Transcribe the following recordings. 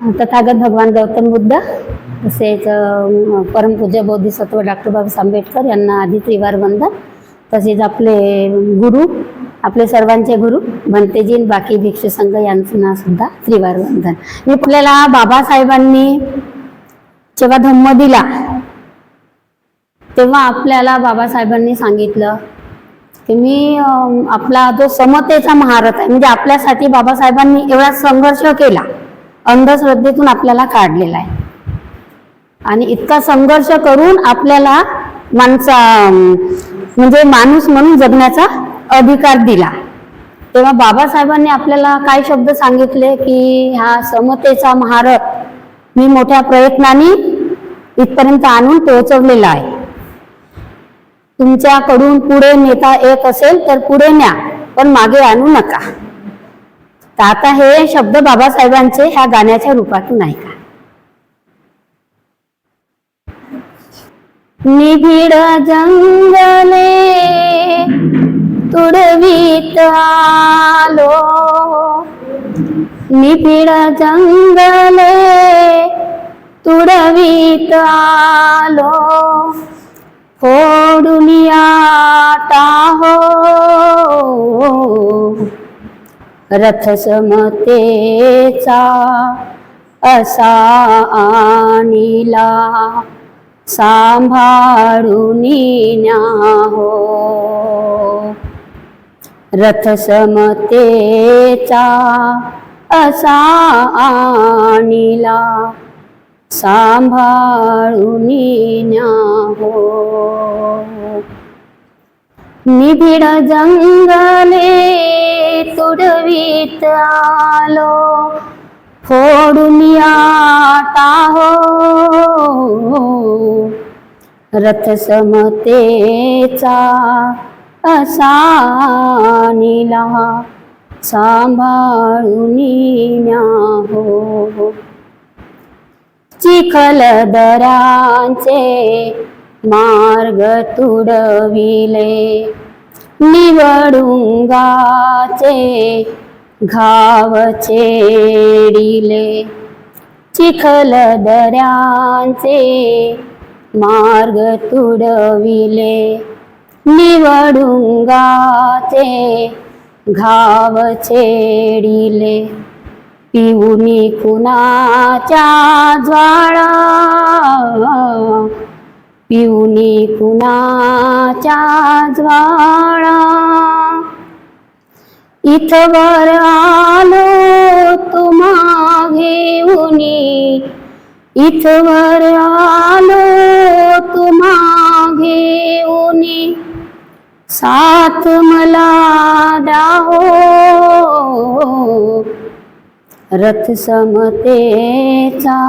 तथागत भगवान गौतम बुद्ध तसेच परमपूज्य बोधिसत्व डॉक्टर बाबासाहेब आंबेडकर यांना आधी त्रिवार वंदन. तसेच आपले गुरु, आपले सर्वांचे गुरु भंतेजी बाकी भिक्षू संघ यांना सुद्धा त्रिवार वंदन. मी आपल्याला बाबासाहेबांनी जेव्हा धम्म दिला तेव्हा आपल्याला बाबासाहेबांनी सांगितलं की मी आपला जो समतेचा महारथ आहे, म्हणजे आपल्यासाठी बाबासाहेबांनी एवढा संघर्ष केला, अंधश्रद्धेतून आपल्याला काढलेला आहे आणि इतका संघर्ष करून आपल्याला म्हणजे माणूस म्हणून जगण्याचा अधिकार दिला. तेव्हा बाबासाहेबांनी आपल्याला काय शब्द सांगितले की हा समतेचा महारथ मी मोठ्या प्रयत्नाने इथपर्यंत आणून पोहोचवलेला आहे. तुमच्याकडून पुढे नेता येत असेल तर पुढे न्या, पण मागे आणू नका. तर आता हे शब्द बाबासाहेबांचे ह्या गाण्याच्या रूपातून आहे का. निबिड जंगले तुडवीत आलो, निबिड जंगले तुडवीत आलो, फोडून टाहो रथ समतेचा असा आणिला, सांभाळून न्या हो रथ समतेचा असा आणिला, सांभाळून न्या हो. निबिड जंगले तुडवीत आलो, फोडून टाहो रथ समतेचा असा आणिला, सांभाळून न्या हो. चिखल दऱ्यांचे मार्ग तुडविले, निवडुंगाचे घाव छेडिले, चिखल दऱ्यांचे मार्ग तुडविले, निवडुंगाचे घाव छेडिले, पिऊनी कुणाच्या ज्वाळा, पिऊनी कुणाच्या ज्वाळा, इथवर आलो तुम्हा घेऊनी, इथवर आलो तुम्हा घेऊनी, साथ मला द्या हो रथ समतेचा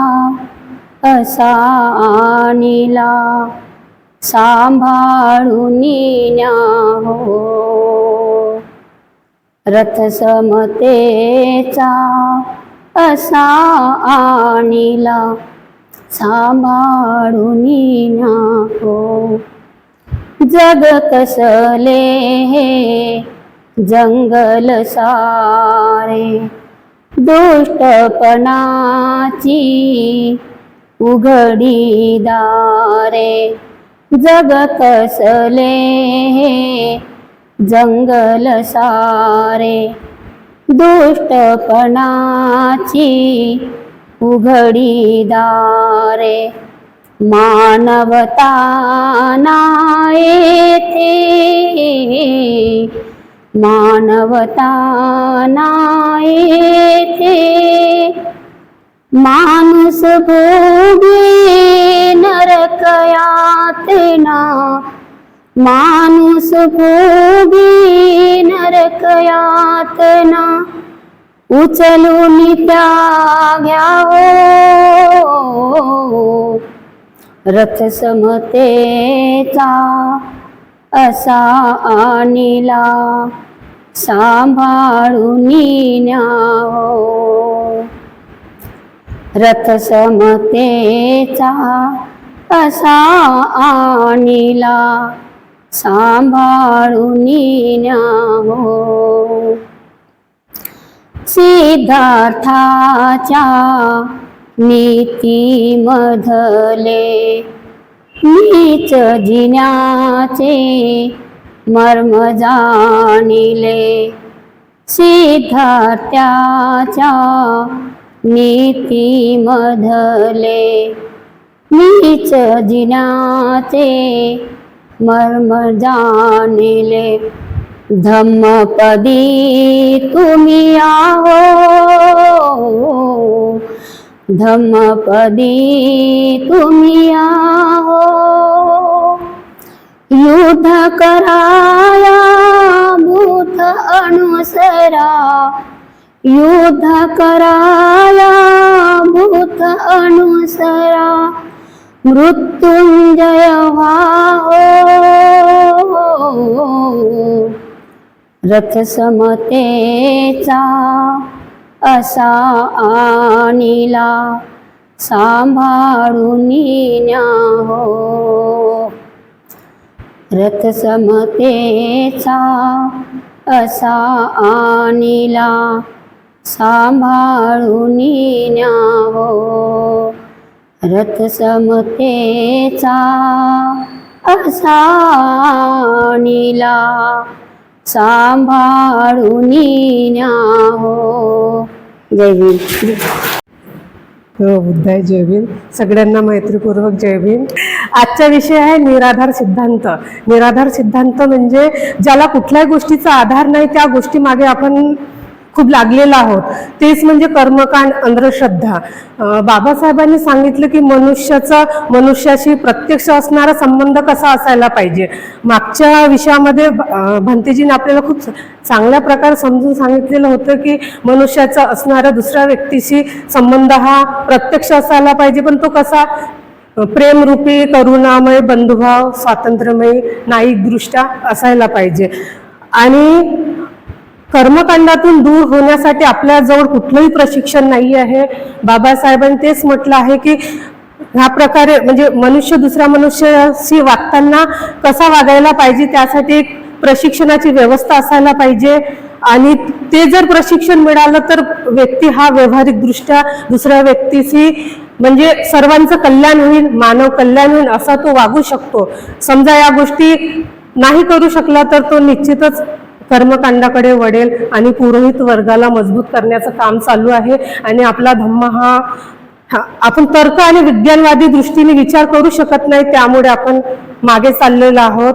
असा आणिला, सांभाळून न्या हो रथ समतेचा असा आणिला, सांभाळून न्या हो. जग कसले हे जंगल सारे, दुष्टपणाची उघडी दारे, जग कसले हे जंगल सारे, दुष्टपणाची उघडी दारे, मानवता नायेथे, मानवता नायेथे, माणूस भोगे नरक यातना, माणूस भोगे नरक यातना, उचलून त्या घ्या हो रथ समतेचा असा आणिला, सांभाळून न्या हो रथ समतेचा असा आणिला, सांभाळून न्या हो. सिद्धार्थाच्या नीतीमधले नीच जिण्याचे मर्म जाणिले। सिद्धार्थाच्या नीतीमधले नीच जिण्याचे मर्म जाणिले। धम्मपदी तुम्ही आहो, धम्मपदी तुम्ही आहो। युद्ध कराया भूत अनुसरा, युद्ध कराया भूत अनुसरा। मृत्युंजय व्हाओ, रथ समतेचा असा आणिला सांभाळून न्याहो। रथ समतेचा असा आणिला सांभाळून न्याहो। रथ समतेचा असा आणिला सांभाळून न्याहो। जय भीम। बुद्धाय जय भीम। सगळ्यांना मैत्रीपूर्वक जय भीम। आजचा विषय आहे निराधार सिद्धांत। निराधार सिद्धांत म्हणजे ज्याला कुठल्याही गोष्टीचा आधार नाही त्या गोष्टी मागे आपण खूप लागलेला आहोत, तेच म्हणजे कर्मकांड, अंधश्रद्धा। बाबासाहेबांनी सांगितलं की मनुष्याशी प्रत्यक्ष असणारा संबंध कसा असायला पाहिजे। मागच्या विषयामध्ये भंतेजीने आपल्याला खूप चांगल्या प्रकारे समजून सांगितलेलं होतं की मनुष्याचा असणारा दुसऱ्या व्यक्तीशी संबंध हा प्रत्यक्ष असायला पाहिजे, पण तो कसा प्रेमरूपी, करुणामय, बंधुभाव, स्वातंत्र्यमय, न्यायिकदृष्ट्या असायला पाहिजे। आणि कर्मकांडातून दूर होण्यासाठी आपल्याजवळ कुठलंही प्रशिक्षण नाही आहे। बाबासाहेबांनी तेच म्हटलं आहे की ह्या प्रकारे म्हणजे मनुष्य दुसऱ्या मनुष्याशी वागताना कसा वागायला पाहिजे त्यासाठी एक प्रशिक्षणाची व्यवस्था असायला पाहिजे। आणि ते जर प्रशिक्षण मिळालं तर व्यक्ती हा व्यावहारिकदृष्ट्या दुसऱ्या व्यक्तीशी म्हणजे सर्वांचं कल्याण होईल, मानव कल्याण होईल असा तो वागू शकतो। समजा या गोष्टी नाही करू शकला तर तो निश्चितच कर्मकांडाकडे वळेल आणि पुरोहित वर्गाला मजबूत करण्याचं काम चालू आहे। आणि आपला धम्म हा आपण तर्क आणि विज्ञानवादी दृष्टीने विचार करू शकत नाही, त्यामुळे आपण मागे चाललेलो आहोत।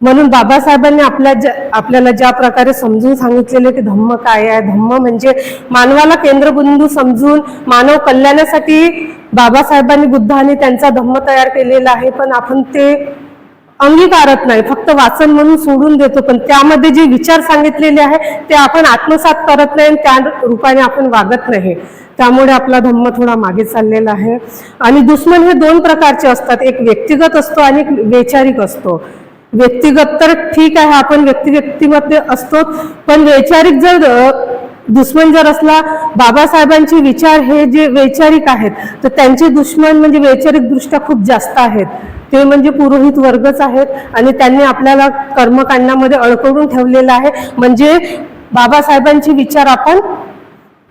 म्हणून बाबासाहेबांनी आपल्याला ज्या प्रकारे समजून सांगितलेले की धम्म काय आहे, धम्म म्हणजे मानवाला केंद्रबिंदू समजून मानव कल्याणासाठी बाबासाहेबांनी बुद्धाने त्यांचा धम्म तयार केलेला आहे, पण आपण ते अंगीकारत नाही, फक्त वाचन म्हणून सोडून देतो। पण त्यामध्ये जे विचार सांगितलेले आहे ते आपण आत्मसात करत नाही, त्या रूपाने आपण वागत नाही, त्यामुळे आपला धम्म थोडा मागे चाललेला आहे। आणि दुश्मन हे दोन प्रकारचे असतात, एक व्यक्तिगत असतो आणि एक वैचारिक असतो। व्यक्तिगत तर ठीक आहे, आपण व्यक्तिमध्ये असतो, पण वैचारिक जर दुश्मन जर असला, बाबासाहेबांचे विचार हे जे वैचारिक आहेत तर त्यांचे दुश्मन म्हणजे वैचारिक दृष्ट्या खूप जास्त आहेत, ते म्हणजे पुरोहित वर्गच आहेत। आणि त्यांनी आपल्याला कर्मकांडामध्ये अडकवून ठेवलेलं आहे, म्हणजे बाबासाहेबांचे विचार आपण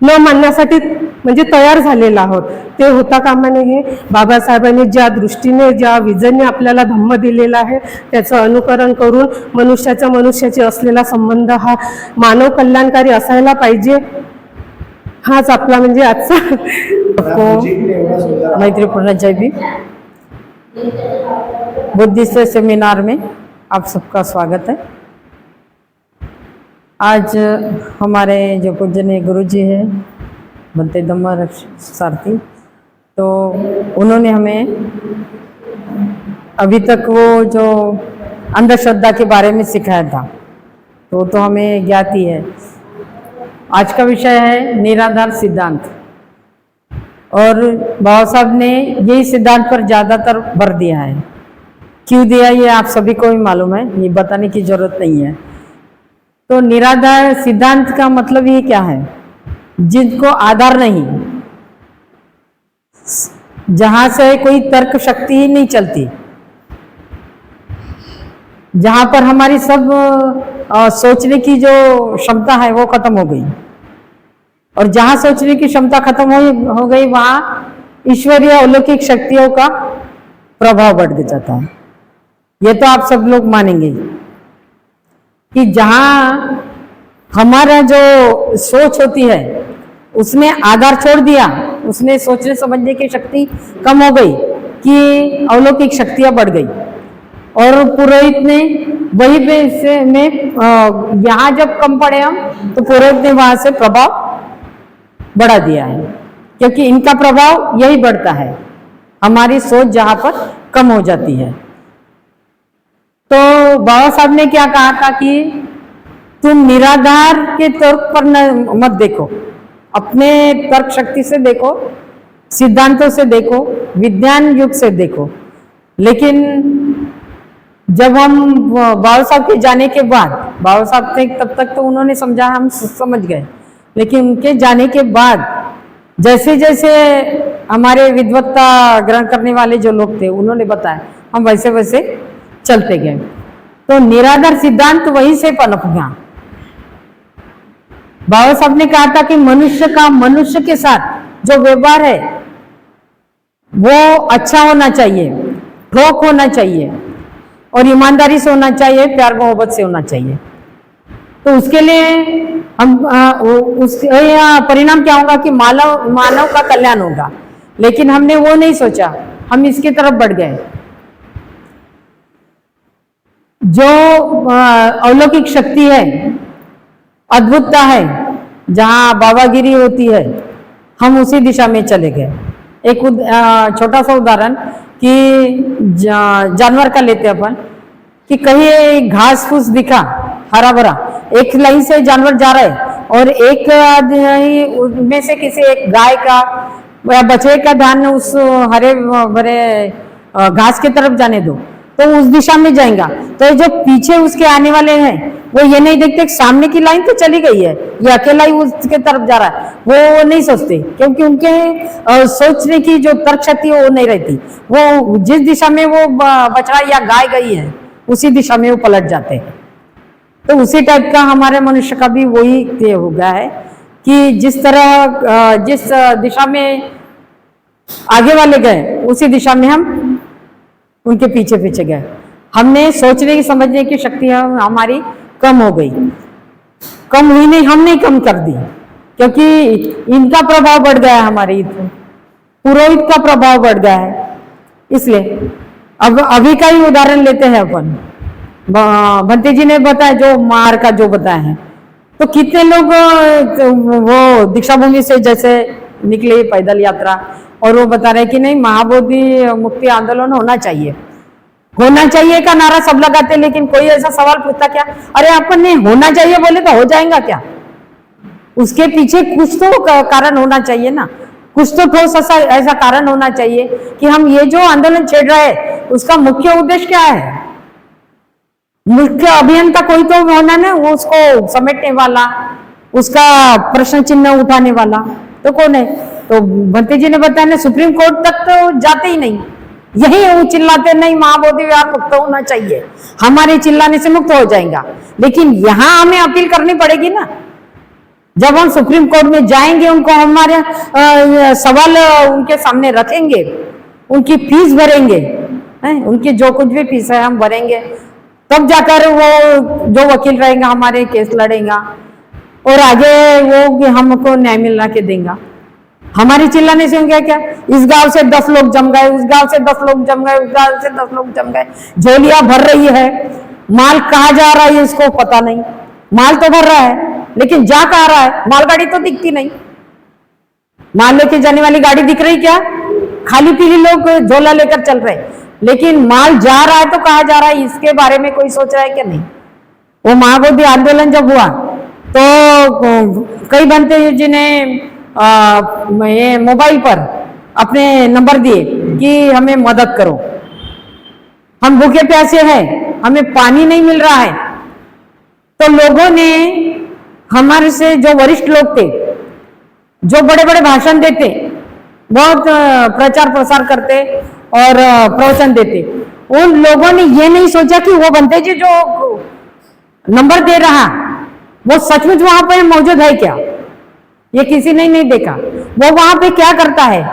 न मानण्यासाठी म्हणजे तयार झालेला आहोत। ते होता कामा नये। बाबासाहेबांनी ज्या दृष्टीने ज्या विजनने आपल्याला धम्म दिलेला आहे त्याचं अनुकरण करून मनुष्याची असलेला संबंध हा मानव कल्याणकारी असायला पाहिजे। हाच आपला म्हणजे आजचा मैत्रीपूर्ण जय भीम। बुद्धिस्ट सेमिनार में आप सबका स्वागत है। आज हमारे जो पूजनीय गुरुजी हैं भंते धम्म सारथी, तो उन्होंने हमें अभी तक वो जो अंधश्रद्धा के बारे में सिखाया था तो हमें ज्ञात ही है। आज का विषय है निराधार सिद्धांत, और बाबा साहब ने यही सिद्धांत पर ज़्यादातर भर दिया है। क्यों दिया ये आप सभी को भी मालूम है, ये बताने की जरूरत नहीं है। तो निराधार सिद्धांत का मतलब ये क्या है, जिनको आधार नहीं, जहां से कोई तर्क शक्ति ही नहीं चलती, जहां पर हमारी सब सोचने की जो क्षमता है वो खत्म हो गई, और जहां सोचने की क्षमता खत्म हो गई वहां ईश्वरीय अलौकिक शक्तियों का प्रभाव बढ़ जाता है। ये तो आप सब लोग मानेंगे कि जहां हमारा जो सोच होती है उसने आधार छोड़ दिया, उसने सोचने समझने की शक्ति कम हो गई कि अलौकिक शक्तियां बढ़ गई। और पुरोहित ने वही पे में यहाँ जब कम पड़े हम तो पुरोहित ने वहां से प्रभाव बढ़ा दिया है, क्योंकि इनका प्रभाव यही बढ़ता है हमारी सोच जहां पर कम हो जाती है। तो बाबा साहब ने क्या कहा था कि तुम निराधार के तर्क पर मत देखो, अपने तर्क शक्ति से देखो, सिद्धांतों से देखो, विज्ञान युग से देखो। लेकिन जब हम बाबा साहब के जाने के बाद, बाबा साहब थे तब तक तो उन्होंने समझा, हम समझ गए, लेकिन उनके जाने के बाद जैसे जैसे हमारे विद्वत्ता ग्रहण करने वाले जो लोग थे उन्होंने बताया, हम वैसे वैसे चलते गए। तो निराधार सिद्धांत वहीं से पनप गया। बाबा साहब ने कहा था कि मनुष्य का मनुष्य के साथ जो व्यवहार है वो अच्छा होना चाहिए, ठोक होना चाहिए और ईमानदारी से होना चाहिए, प्यार मोहब्बत से होना चाहिए। तो उसके लिए हम परिणाम क्या होगा कि मानव का कल्याण होगा। लेकिन हमने वो नहीं सोचा, हम इसकी तरफ बढ़ गए। जो अलौकिक शक्ति है, अद्भुतता है, जहां बाबागिरी होती है, हम उसी दिशा में चले गए। एक छोटा सा उदाहरण कि जानवर का लेते अपन कि कहीं घास फूस दिखा हरा भरा, एक लाइन से जानवर जा रहा है और एक में से किसी एक गाय का या बछड़े का ध्यान उस हरे भरे घास की तरफ जाने दो तो उस दिशा में जाएगा। तो जो पीछे उसके आने वाले हैं वो ये नहीं देखते सामने की लाइन तो चली गई है, ये अकेला ही उसके तरफ जा रहा है, वो नहीं सोचते, क्योंकि उनके सोचने की जो तर्क शक्ति वो नहीं रहती। वो जिस दिशा में वो बछड़ा या गाय गई है उसी दिशा में वो पलट जाते हैं। तो उसी टाइप का हमारे मनुष्य का भी वही तय हो गया है कि जिस तरह जिस दिशा में आगे वाले गए उसी दिशा में हम उनके पीछे पीछे गए। हमने सोचने की समझने की शक्ति हमारी कम हो गई, कम हुई नहीं, हमने कम कर दी, क्योंकि इनका प्रभाव बढ़ गया है, हमारे पुरोहित का प्रभाव बढ़ गया है। इसलिए अब अभी का ही उदाहरण लेते हैं अपन। भंते जी ने बताया, जो मार का जो बताया है, तो कितने लोग वो दीक्षा भूमि से जैसे निकले पैदल यात्रा, और वो बता रहे कि नहीं महाबोधि मुक्ति आंदोलन होना चाहिए, होना चाहिए का नारा सब लगाते, लेकिन कोई ऐसा सवाल पूछता क्या, अरे अपन ने होना चाहिए बोले तो हो जाएगा क्या? उसके पीछे कुछ तो कारण होना चाहिए ना, कुछ तो ठोस ऐसा कारण होना चाहिए कि हम ये जो आंदोलन छेड़ रहे हैं उसका मुख्य उद्देश्य क्या है। मुख्य अभियंता कोई तो होना ना, वो उसको समेटने वाला, उसका प्रश्न चिन्ह उठाने वाला तो कौन है? तो भंते जी ने बताया ना, सुप्रीम कोर्ट तक तो जाते ही नहीं, यही वो चिल्लाते नहीं महाबोधि विहार मुक्त होना चाहिए, हमारे चिल्लाने से मुक्त हो जाएगा। लेकिन यहां हमें अपील करनी पड़ेगी ना, जब हम सुप्रीम कोर्ट में जाएंगे, उनको हमारे सवाल उनके सामने रखेंगे, उनकी फीस भरेंगे, उनकी जो कुछ भी फीस है हम भरेंगे, तब जाकर वो जो वकील रहेगा हमारे केस लड़ेगा और आगे वो हमको न्याय मिलना के देगा। हमारी चिल्लाने से होंगे क्या? इस गांव से 10 लोग जम गए, उस गांव से 10 लोग जम गए, उस गांव से 10 लोग जम गए, झोलियां भर रही है, माल कहाँ जा रहा है इसको पता नहीं, माल तो भर रहा है लेकिन जा कहाँ रहा है, मालगाड़ी तो दिखती नहीं, माल लेके जाने वाली गाड़ी दिख रही क्या? खाली पीली लोग झोला लेकर चल रहे, लेकिन माल जा रहा है तो कहाँ जा रहा है इसके बारे में कोई सोच रहा है क्या? नहीं। वो महाबोधि आंदोलन जब हुआ तो कई भंते जी ने ये मोबाइल पर अपने नंबर दिए कि हमें मदद करो, हम भूखे प्यासे हैं, हमें पानी नहीं मिल रहा है। तो लोगों ने हमारे से जो वरिष्ठ लोग थे, जो बड़े बड़े भाषण देते, बहुत प्रचार प्रसार करते और प्रवचन देते, उन लोगों ने ये नहीं सोचा कि वो भंते जी जो नंबर दे रहा वो सचमुच वहां पर मौजूद है क्या, ये किसी ने नहीं देखा। वो वहां पे क्या करता है,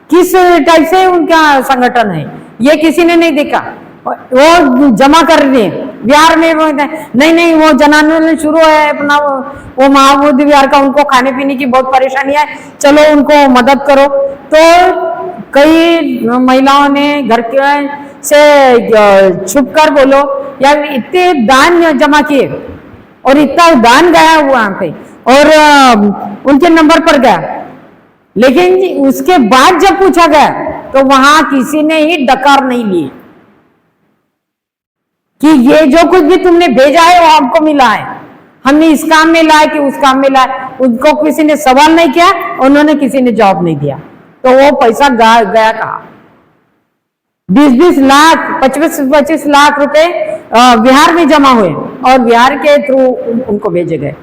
किस टाइप से उनका संगठन है, ये किसी ने नहीं देखा। वो जमा कर रहे हैं बिहार में, वो नहीं वो जन आंदोलन शुरू है अपना, वो महाबोधि विहार का, उनको खाने पीने की बहुत परेशानी है, चलो उनको मदद करो। तो कई महिलाओं ने घर के से छुप कर बोलो या इतने दान जमा किए और इतना दान गया वहां पे और उनके नंबर पर गया, लेकिन उसके बाद जब पूछा गया तो वहां किसी ने ही डकार नहीं लिए कि ये जो कुछ भी तुमने भेजा है वो हमको मिला है, हमने इस काम में लाया कि उस काम में लाया। उनको किसी ने सवाल नहीं किया, उन्होंने किसी ने जवाब नहीं दिया, तो वो पैसा गया कहा। 20-20 लाख 25-25 लाख रुपए बिहार में जमा हुए और बिहार के थ्रू उनको भेजे गए।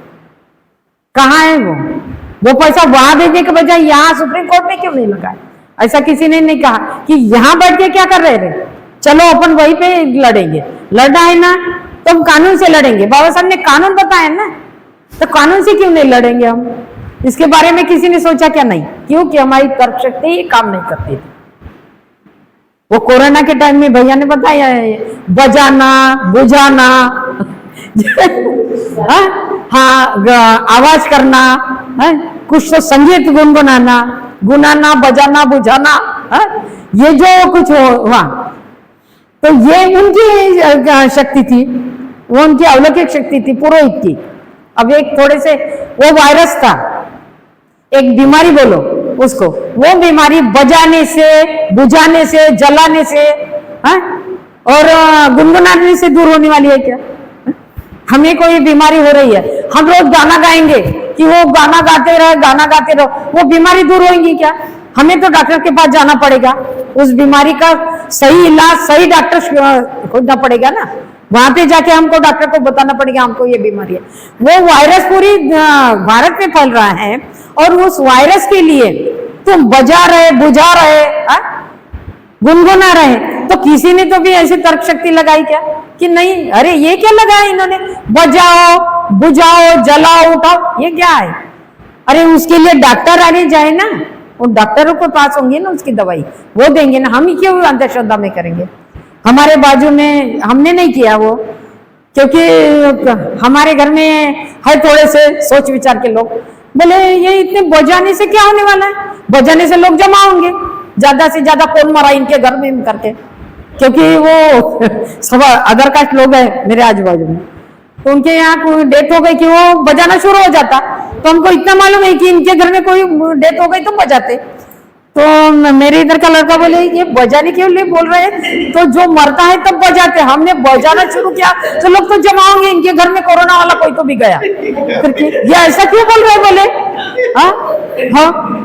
कहाँ है वो पैसा वहां भेजने के बजाय यहाँ सुप्रीम कोर्ट में क्यों नहीं लगा? ऐसा किसी ने नहीं कहा कि यहाँ बैठ के क्या कर रहे थे, चलो अपन वहीं पे लड़ेंगे। लड़ना है ना तो हम कानून से लड़ेंगे, बाबा साहब ने कानून बताया ना, तो कानून से क्यों नहीं लड़ेंगे हम? इसके बारे में किसी ने सोचा क्या? नहीं, क्योंकि हमारी तर्क शक्ति ये काम नहीं करती थी। वो कोरोना के टाइम में भैया ने बताया है, बजाना बुझाना हाँ आवाज करना है, कुछ तो संगीत गुनगुनाना, गुनाना बजाना बुझाना है, ये जो कुछ हुआ तो ये उनकी शक्ति थी, वो उनकी अलौकिक शक्ति थी पुरोहित की। अब एक थोड़े से वो वायरस था, एक बीमारी बोलो उसको, वो बीमारी बजाने से बुझाने से जलाने से और गुनगुनाने से दूर होने वाली है क्या? हमें कोई बीमारी हो रही है, हम रोज गाना गाएंगे कि वो गाना गाते रहो, वो बीमारी दूर होगी क्या? हमें तो डॉक्टर के पास जाना पड़ेगा, उस बीमारी का सही इलाज सही डॉक्टर खोजना पड़ेगा ना, वहां पे जाके हमको डॉक्टर को बताना पड़ेगा हमको ये बीमारी है। वो वायरस पूरी भारत में फैल रहा है और उस वायरस के लिए तुम बजा रहे बुझा रहे गुनगुना रहे, तो किसी ने तो भी ऐसी तर्क शक्ति लगाई क्या कि नहीं, अरे ये क्या लगाया इन्होंने, बजाओ बुझाओ जलाओ उठाओ, ये क्या है? अरे उसके लिए डॉक्टर आने जाए ना, उन डॉक्टरों के पास होंगे ना, उसकी दवाई वो देंगे ना, हम ही क्यों अंधश्रद्धा में करेंगे? हमारे बाजू में हमने नहीं किया वो, क्योंकि हमारे घर में है थोड़े से सोच विचार के लोग, बोले ये इतने बजाने से क्या होने वाला है, बजाने से लोग जमा होंगे, ज्यादा से ज्यादा कौन मरा इनके घर में करके, क्योंकि वो सब अदर कास्ट लोग हैं मेरे आजू बाजू में, तो उनके यहाँ डेथ हो गई कि वो बजाना शुरू हो जाता, तो हमको इतना मालूम है कि इनके घर में कोई डेथ हो गई तो बजाते। तो मेरे इधर का लड़का बोले ये बजाने के लिए बोल रहे हैं, तो जो मरता है तब बजाते, हमने बजाना शुरू किया तो लोग तो जमा होंगे, इनके घर में कोरोना वाला कोई तो भी गया, फिर ये ऐसा क्यों बोल रहे बोले? हाँ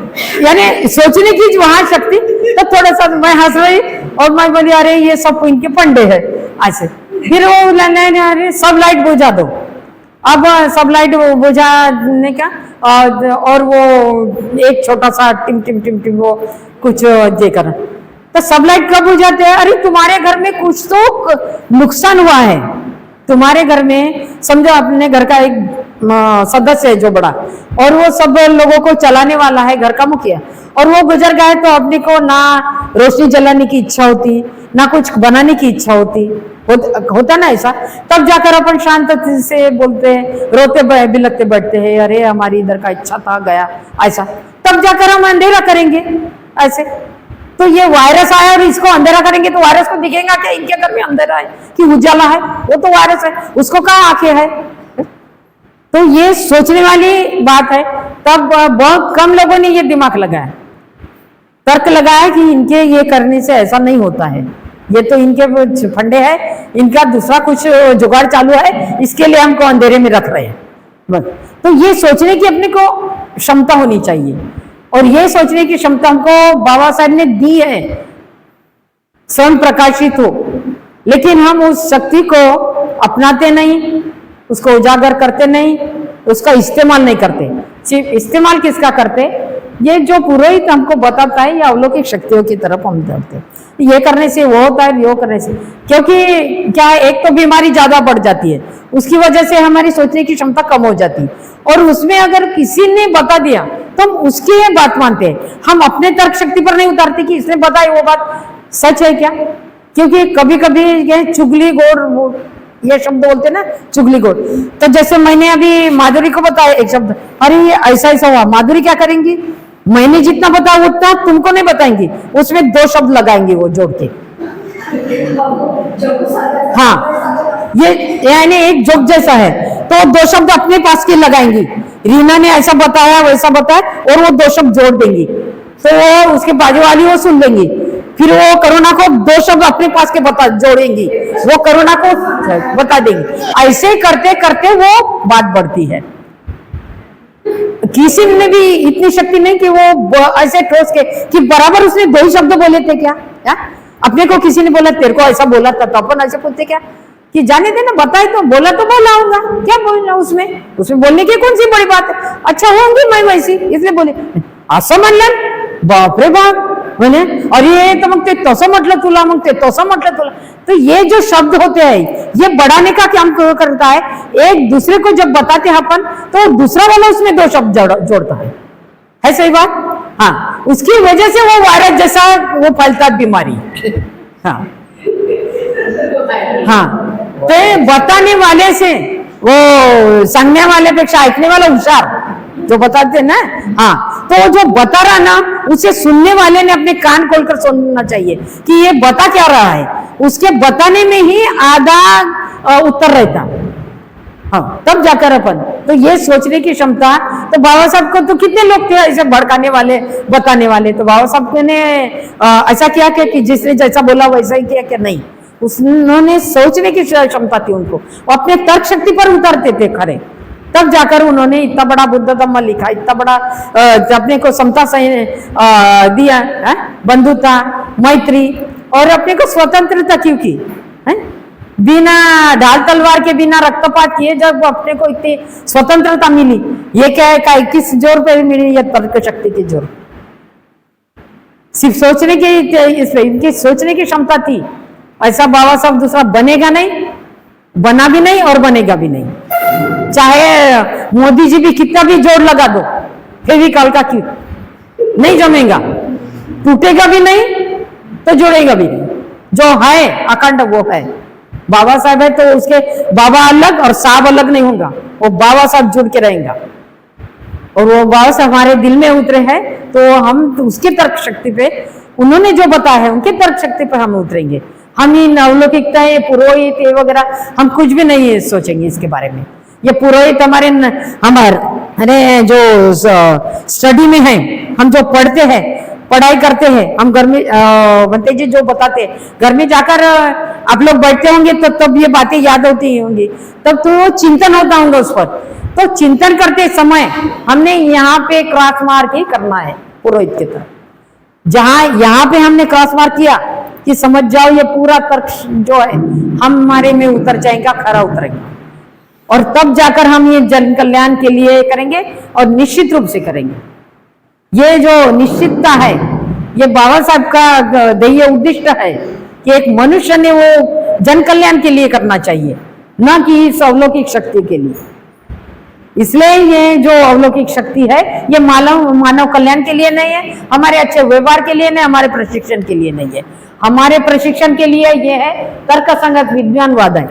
यानी सोचने की वहां शक्ति, तो थोड़ा सा मैं हंस रही और मैं बोली अरे ये सब इनके पंडे है ऐसे। फिर वो अरे सब लाइट बुझा दो, अब सब लाइट बुझाने का और वो एक छोटा सा टिम टिम टिम टिम वो कुछ देकर, तो सब लाइट कब बुझाते हैं? अरे तुम्हारे घर में कुछ तो नुकसान हुआ है, तुम्हारे घर में समझो अपने घर का एक सदस्य है जो बड़ा, और वो सब लोगों को चलाने वाला है, घर का मुखिया, और वो गुजर गए तो अपने को ना रोशनी जलाने की इच्छा होती, ना कुछ बनाने की इच्छा होती, होता ना ऐसा, तब जाकर अपन शांत से बोलते हैं, रोते बिलखते बैठते हैं, अरे हमारी इधर का इच्छा था गया ऐसा, तब जाकर हम अंधेरा करेंगे ऐसे। तो ये वायरस आया और इसको अंधेरा करेंगे तो वायरस को दिखेगा क्या इनके घर में अंधेरा है कि उजाला है? वो तो वायरस है, उसको कहाँ आंखें है? तो ये सोचने वाली बात है। तब बहुत कम लोगों ने ये दिमाग लगाया, तर्क लगाया कि इनके ये करने से ऐसा नहीं होता है, ये तो इनके फंडे हैं, इनका दूसरा कुछ जुगाड़ चालू है, इसके लिए हमको अंधेरे में रख रहे हैं बस। तो ये सोचने की अपने को क्षमता होनी चाहिए, और ये सोचने की क्षमता हमको बाबा साहब ने दी है, स्वयं प्रकाशित हो, लेकिन हम उस शक्ति को अपनाते नहीं, उसको उजागर करते नहीं, उसका इस्तेमाल नहीं करते। सिर्फ इस्तेमाल किसका करते? ये जो पुरोहित हमको बताता है ये अलौकिक शक्तियों की तरफ हम जाते हैं। ये करने से वो होता है, वो करने से, क्योंकि क्या है, एक तो बीमारी ज्यादा बढ़ जाती है, उसकी वजह से हमारी सोचने की क्षमता कम हो जाती है, और उसमें अगर किसी ने बता दिया तो हम उसकी ये बात मानते हैं, हम अपने तर्क शक्ति पर नहीं उतारते कि इसने बताई वो बात सच है क्या। क्योंकि कभी कभी ये चुगली गोड़, ये शब्द बोलते ना, चुगली गोड़। तो जैसे मैंने अभी माधुरी को बताया एक शब्द, अरे ये ऐसा ऐसा हुआ, माधुरी क्या करेंगी, मैंने जितना बताया उतना तुमको नहीं बताएंगी, उसमें 2 शब्द लगाएंगे वो जोड़ के। हाँ, ये यानी एक जोक जैसा है, तो 2 शब्द अपने पास के लगाएंगी, रीना ने ऐसा बताया वैसा बताया, और वो 2 शब्द जोड़ देंगी, तो वो उसके बाजू वाली वो सुन लेंगी, फिर वो करुणा को 2 शब्द अपने पास के बता जोड़ेंगी, वो करुणा को बता देंगी। ऐसे करते करते वो बात बढ़ती है। किसी में भी इतनी शक्ति नहीं कि वो ऐसे ठोस के कि बराबर उसने 2 ही शब्द बोले थे क्या, या? अपने को किसी ने बोला तेरे को ऐसा बोला था, तो अपन ऐसे पूछते क्या कि जाने देना, बताए तो बोला तो बोला होगा, क्या बोलना उसमें बोलने की कौन सी बड़ी बात है, अच्छा होंगी मैं वैसी इसलिए बोले, असं म्हणलं, बाप रे बाप म्हणे, अरे तर मग ते तसं म्हटलं तुला, मग ते तसं म्हटलं तुला। तो ये जो शब्द होते हैं ये बढ़ाने का काम करता है, एक दूसरे को जब बताते हैं अपन तो दूसरा वाला उसमें 2 शब्द जोड़ता है सही बात। हाँ, उसकी वजह से वो वायरस जैसा वो फैलता है बीमारी। हाँ हाँ, तो बताने वाले से वो सांगने वाले पेक्षा ऐकने वाला हुशार, जो बताते ना। हाँ, तो जो बता रहा ना उसे सुनने वाले ने अपने कान खोलकर सुनना चाहिए कि ये बता क्या रहा है, उसके बताने में ही आधा उत्तर रहता। हाँ, तब जाकर अपन, तो ये सोचने की क्षमता, तो बाबा साहब को तो कितने लोग थे ऐसे भड़काने वाले, बताने वाले, तो बाबा साहब ने ऐसा किया कि जिसने जैसा बोला वैसा ही किया क्या, नहीं, उन्होंने सोचने की क्षमता थी उनको, अपने तर्क शक्ति पर उतारते थे खरे, तब जाकर उन्होंने इतना बड़ा बुद्ध धम्म लिखा, इतना बड़ा अपने को समता दिया, बंधुता, मैत्री, और अपने को स्वतंत्रता क्यों की, बिना ढाल तलवार के, बिना रक्तपात किए जब अपने को इतनी स्वतंत्रता मिली, ये क्या है, किस जोर पे मिली, ये तर्क शक्ति के जोर, सिर्फ सोचने की, इनकी सोचने की क्षमता थी। ऐसा बाबा साहब दूसरा बनेगा नहीं, बना भी नहीं और बनेगा भी नहीं, चाहे मोदी जी भी कितना भी जोर लगा दो, फेविकॉल का क्यों नहीं जमेगा, टूटेगा भी नहीं तो जुड़ेगा भी नहीं, जो है अखंड वो है। बाबा साहब है तो उसके बाबा अलग और साहब अलग नहीं होगा, वो बाबा साहब जुड़ के रहेगा, और वो बाबा साहब हमारे दिल में उतरे हैं, तो हम तो उसके तर्क शक्ति पे, उन्होंने जो बताया है उनके तर्क शक्ति पे हम उतरेंगे। हम इन अलौकिकता, ये पुरोहित ये वगैरह हम कुछ भी नहीं सोचेंगे इसके बारे में। ये पुरोहित हमारे जो स्टडी में है, हम जो पढ़ते हैं, पढ़ाई करते हैं, हम घर में बनते जी जो बताते हैं, घर में जाकर आप लोग बैठते होंगे तो तब ये बातें याद होती होंगी, तब तो चिंतन होता होगा उस पर। तो चिंतन करते समय हमने यहाँ पे क्रॉस मार्क ही करना है पुरोहित की तरफ। जहां यहाँ पे हमने क्रॉस मार्क किया कि समझ जाओ ये पूरा तर्क जो है हमारे में उतर जाएगा, खरा उतरेगा, और तब जाकर हम ये जन कल्याण के लिए करेंगे, और निश्चित रूप से करेंगे। ये जो निश्चितता है, ये बाबा साहब का ध्येय उद्दिष्ट है कि एक मनुष्य ने वो जन कल्याण के लिए करना चाहिए, न कि इस अलौकिक शक्ति के लिए। इसलिए ये जो अलौकिक शक्ति है ये मानव कल्याण के लिए नहीं है, हमारे अच्छे व्यवहार के लिए नहीं, हमारे प्रशिक्षण के लिए नहीं है। हमारे प्रशिक्षण के लिए ये है तर्क संगत विज्ञानवाद है।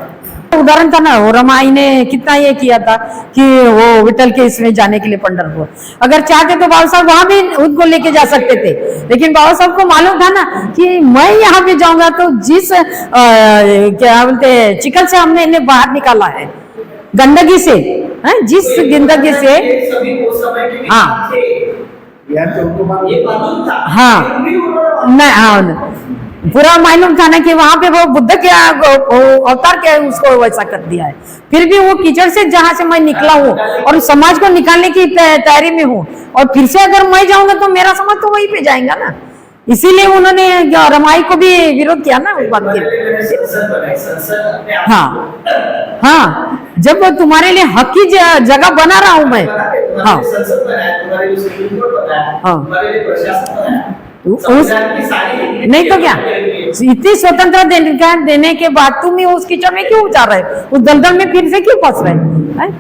उदाहरण था ना, वो रमाई ने कितना ये किया था कि वो विठल के इसमें जाने के लिए पंढरपुर, अगर चाहते तो बाबा साहब वहां भी उनको लेके जा सकते थे, लेकिन बाबा साहब को मालूम था ना कि मैं यहाँ पे जाऊंगा तो जिस क्या बोलते चिकन से हमने इन्हें बाहर निकाला है, गंदगी से, जिस गंदगी से, हाँ हाँ नहीं, हाँ पूरा मालूम था ना कि वहां पे वो बुद्ध के अवतार के उसको वैसा कर दिया है। फिर भी वो कीचड़ से जहां से मैं निकला हूँ और समाज को निकालने की तैयारी में हूँ, और फिर से अगर मैं जाऊंगा तो मेरा समाज तो वहीं पे जाएगा ना। इसीलिए उन्होंने रमाई को भी विरोध किया ना उस बात के। हाँ हाँ, जब वो तुम्हारे लिए हक की जगह बना रहा हूं मैं। हाँ संसद बनाया, तुम्हारे लिए सुप्रीम कोर्ट बनाया, हाँ। तुम्हारे लिए प्रशासन बनाया, उस संविधान की सारी नहीं तो क्या, इतनी स्वतंत्रता देने के बाद तुम उस कीचड़ में क्यों उतार रहे हो, उस दलदल में फिर से क्यों फंस रहे हैं?